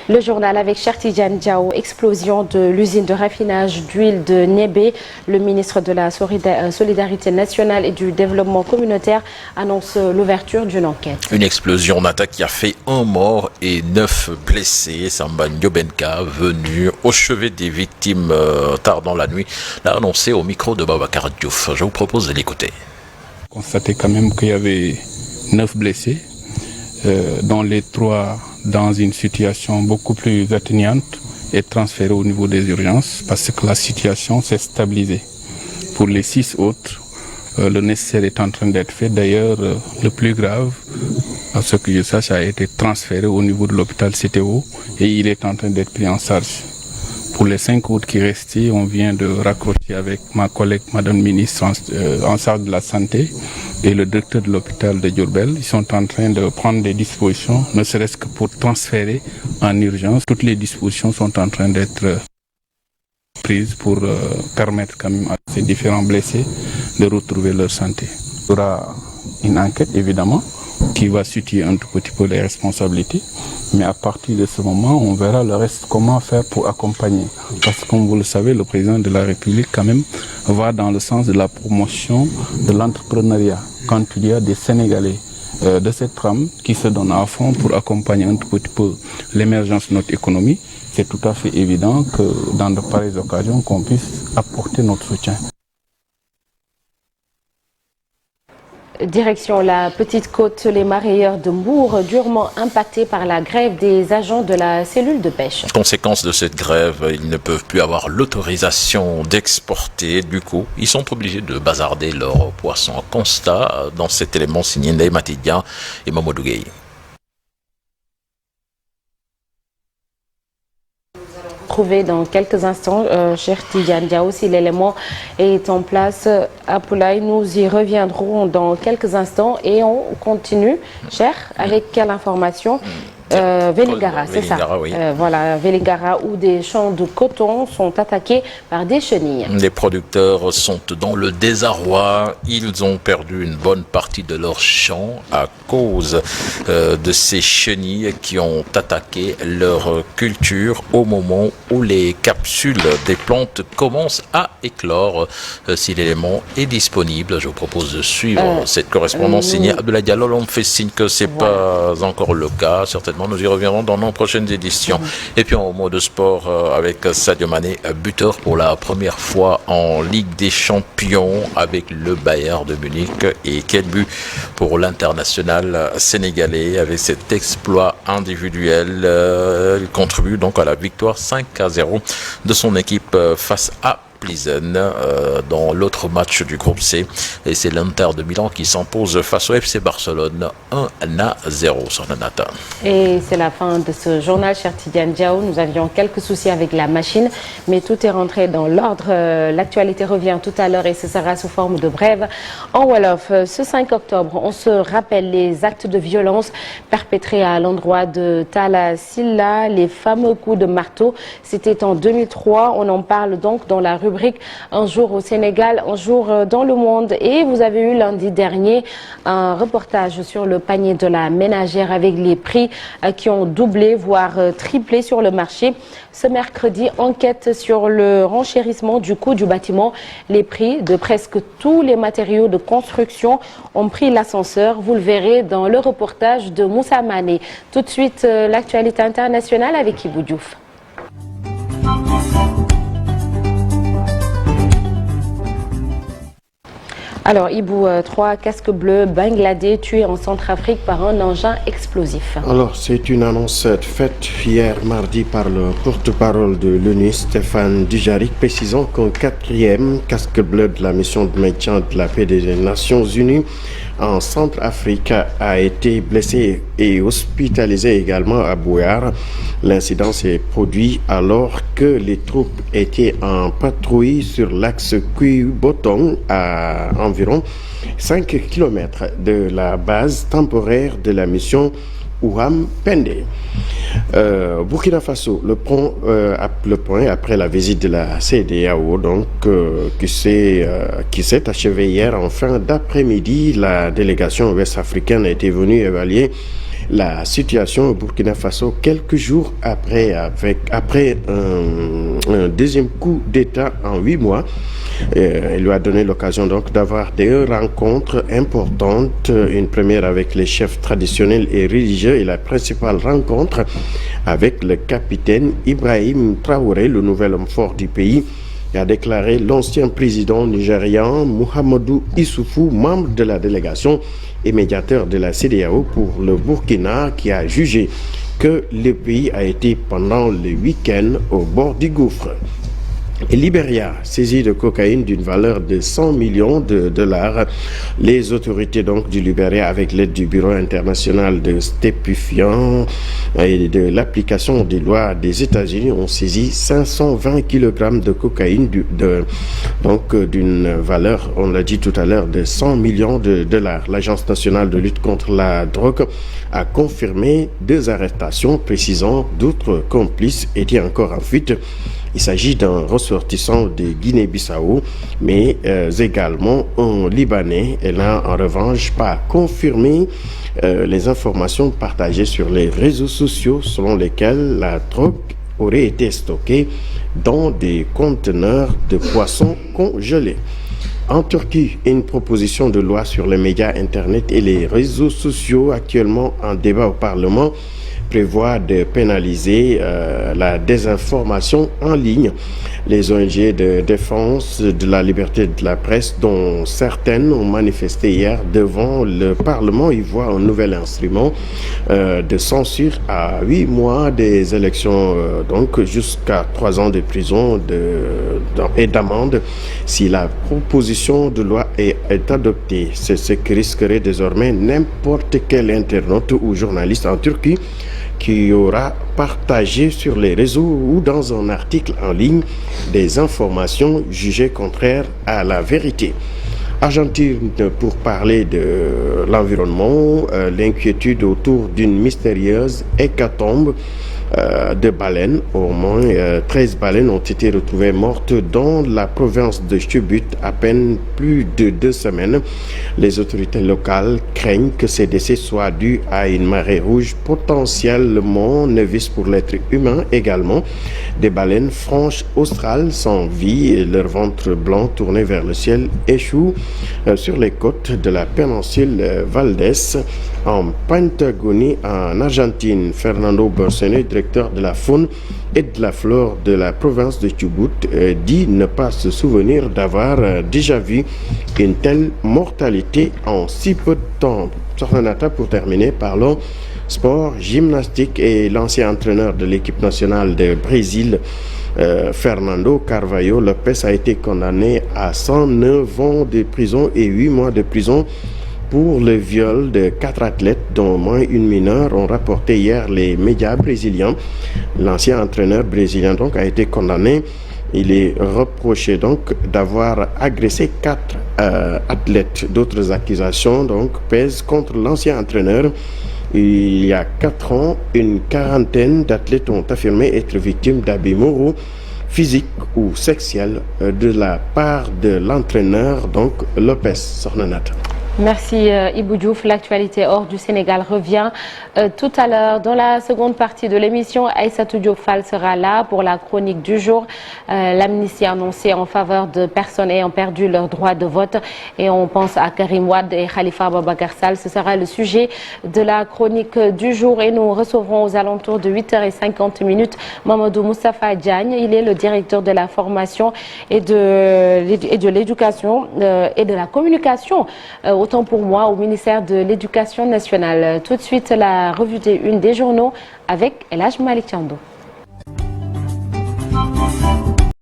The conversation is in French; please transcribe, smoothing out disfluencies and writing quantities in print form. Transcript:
Le journal avec Chertidiane Diao, explosion de l'usine de raffinage d'huile de Nébé. Le ministre de la Solidarité nationale et du développement communautaire annonce l'ouverture d'une enquête. Une explosion d'attaque qui a fait un mort et 9 blessés. Samba Nyobenka, venu au chevet des victimes tard dans la nuit, l'a annoncé au micro de Babacar Diouf. Je vous propose de l'écouter. Constaté quand même qu'il y avait 9 blessés, dont les 3 dans une situation beaucoup plus atténuante et transférés au niveau des urgences parce que la situation s'est stabilisée. Pour les 6 autres, le nécessaire est en train d'être fait. D'ailleurs, le plus grave, à ce que je sache, a été transféré au niveau de l'hôpital CTO et il est en train d'être pris en charge. Pour les 5 autres qui restaient, on vient de raccrocher avec ma collègue, Madame le ministre, en charge de la santé et le directeur de l'hôpital de Diourbel. Ils sont en train de prendre des dispositions, ne serait-ce que pour transférer en urgence. Toutes les dispositions sont en train d'être prises pour permettre quand même à ces différents blessés de retrouver leur santé. Il y aura une enquête, évidemment, qui va situer un tout petit peu les responsabilités. Mais à partir de ce moment, on verra le reste, comment faire pour accompagner. Parce que comme vous le savez, le président de la République quand même va dans le sens de la promotion de l'entrepreneuriat. Quand il y a des Sénégalais de cette trame qui se donnent à fond pour accompagner un tout petit peu l'émergence de notre économie, c'est tout à fait évident que dans de pareilles occasions, qu'on puisse apporter notre soutien. Direction la Petite Côte, les mareyeurs de Mbour durement impactés par la grève des agents de la cellule de pêche. Conséquence de cette grève, ils ne peuvent plus avoir l'autorisation d'exporter. Du coup, ils sont obligés de bazarder leurs poissons. Constat dans cet élément signé Ndeye Matidia et Mamadou Gueye. Trouver dans quelques instants, cher Tidiane Diao, si l'élément est en place à Poulaï. Nous y reviendrons dans quelques instants et on continue, cher, avec quelle information? Vélingara, c'est ça. Oui. Voilà, Vélingara, où des champs de coton sont attaqués par des chenilles. Les producteurs sont dans le désarroi. Ils ont perdu une bonne partie de leurs champs à cause de ces chenilles qui ont attaqué leur culture au moment où les capsules des plantes commencent à éclore. Si l'élément est disponible, je vous propose de suivre cette correspondance signée Abdoulaye Diallo. On me fait signe que ce n'est pas encore le cas. Certainement, nous y reviendrons dans nos prochaines éditions. Et puis en mot de sport avec Sadio Mané, buteur pour la première fois en Ligue des Champions avec le Bayern de Munich. Et quel but pour l'international sénégalais avec cet exploit individuel. Il contribue donc à la victoire 5-0 de son équipe face à Plizen dans l'autre match du groupe C, et c'est l'Inter de Milan qui s'impose face au FC Barcelone 1-0 sur la Nata. Et c'est la fin de ce journal, cher Tidiane Diao. Nous avions quelques soucis avec la machine, mais tout est rentré dans l'ordre. L'actualité revient tout à l'heure et ce sera sous forme de brève en Wolof. Ce 5 octobre, on se rappelle les actes de violence perpétrés à l'endroit de Talla Sylla, les fameux coups de marteau. C'était en 2003. On en parle donc dans la rubrique Un jour au Sénégal, un jour dans le monde. Et vous avez eu lundi dernier un reportage sur le panier de la ménagère avec les prix qui ont doublé, voire triplé sur le marché. Ce mercredi, enquête sur le renchérissement du coût du bâtiment. Les prix de presque tous les matériaux de construction ont pris l'ascenseur. Vous le verrez dans le reportage de Moussa Mané. Tout de suite, l'actualité internationale avec Ibou Diouf. Alors, Ibou, 3 casques bleus bangladais tués en Centrafrique par un engin explosif. Alors, c'est une annonce faite hier mardi par le porte-parole de l'ONU, Stéphane Dujarric, précisant qu'un 4e casque bleu de la mission de maintien de la paix des Nations Unies en Centrafrique a été blessé et hospitalisé également à Bouar. L'incident s'est produit alors que les troupes étaient en patrouille sur l'axe Kui-Botong à environ 5 km de la base temporaire de la mission Ouham Pende. Burkina Faso, le point après la visite de la CEDEAO, donc qui s'est achevée hier en fin d'après-midi. La délégation ouest-africaine a été venue évaluer la situation au Burkina Faso quelques jours après un deuxième coup d'État en 8 mois. Il lui a donné l'occasion donc d'avoir des rencontres importantes, une première avec les chefs traditionnels et religieux et la principale rencontre avec le capitaine Ibrahim Traoré, le nouvel homme fort du pays, a déclaré l'ancien président nigérian Mahamadou Issoufou, membre de la délégation et médiateur de la CEDEAO pour le Burkina, qui a jugé que le pays a été pendant le week-end au bord du gouffre. Et Libéria, saisi de cocaïne d'une valeur de 100 millions de dollars. Les autorités donc du Libéria, avec l'aide du Bureau international de stupéfiants et de l'application des lois des États-Unis, ont saisi 520 kg de cocaïne d'une valeur, on l'a dit tout à l'heure, de 100 millions de dollars. L'Agence nationale de lutte contre la drogue a confirmé 2 arrestations, précisant d'autres complices étaient encore en fuite. Il s'agit d'un ressortissant de Guinée-Bissau, mais également un Libanais. Elle n'a en revanche pas confirmé les informations partagées sur les réseaux sociaux selon lesquelles la drogue aurait été stockée dans des conteneurs de poissons congelés. En Turquie, une proposition de loi sur les médias Internet et les réseaux sociaux actuellement en débat au Parlement prévoit de pénaliser la désinformation en ligne. Les ONG de défense de la liberté de la presse, dont certaines ont manifesté hier devant le Parlement, y voient un nouvel instrument de censure à 8 mois des élections, donc jusqu'à 3 ans de prison et d'amende si la proposition de loi est adoptée. C'est ce que risquerait désormais n'importe quel internaute ou journaliste en Turquie qui aura partagé sur les réseaux ou dans un article en ligne des informations jugées contraires à la vérité. Argentine, pour parler de l'environnement, l'inquiétude autour d'une mystérieuse hécatombe de baleines. Au moins 13 baleines ont été retrouvées mortes dans la province de Chubut à peine plus de 2 semaines. Les autorités locales craignent que ces décès soient dus à une marée rouge potentiellement néfaste pour l'être humain également. Des baleines franches australes sans vie et leur ventre blanc tourné vers le ciel échouent sur les côtes de la péninsule Valdés en Patagonie en Argentine. Fernando Borcene, directeur de la faune et de la flore de la province de Chubut, dit ne pas se souvenir d'avoir déjà vu une telle mortalité en si peu de temps. Sornata, pour terminer, parlons sport, gymnastique et l'ancien entraîneur de l'équipe nationale de Brésil, Fernando Carvalho Lopes, a été condamné à 109 ans de prison et 8 mois de prison pour le viol de 4 athlètes, dont au moins une mineure, ont rapporté hier les médias brésiliens. L'ancien entraîneur brésilien donc a été condamné. Il est reproché donc d'avoir agressé 4 athlètes. D'autres accusations donc pèsent contre l'ancien entraîneur. Il y a 4 ans, une quarantaine d'athlètes ont affirmé être victimes d'abus moraux, physiques ou sexuels de la part de l'entraîneur donc Lopes. Sornanat. Merci Ibou Diouf. L'actualité hors du Sénégal revient tout à l'heure. Dans la seconde partie de l'émission, Aïssatou Diop Fall sera là pour la chronique du jour. L'amnistie annoncée en faveur de personnes ayant perdu leur droit de vote. Et on pense à Karim Wade et Khalifa Ababacar Sall. Ce sera le sujet de la chronique du jour. Et nous recevrons aux alentours de 8h50 Mamadou Moustapha Diagne. Il est le directeur de la formation et de l'éducation et de la communication. Autant pour moi, au ministère de l'Éducation nationale. Tout de suite, la revue des 1 des journaux avec El Hadj Malick Thiandou.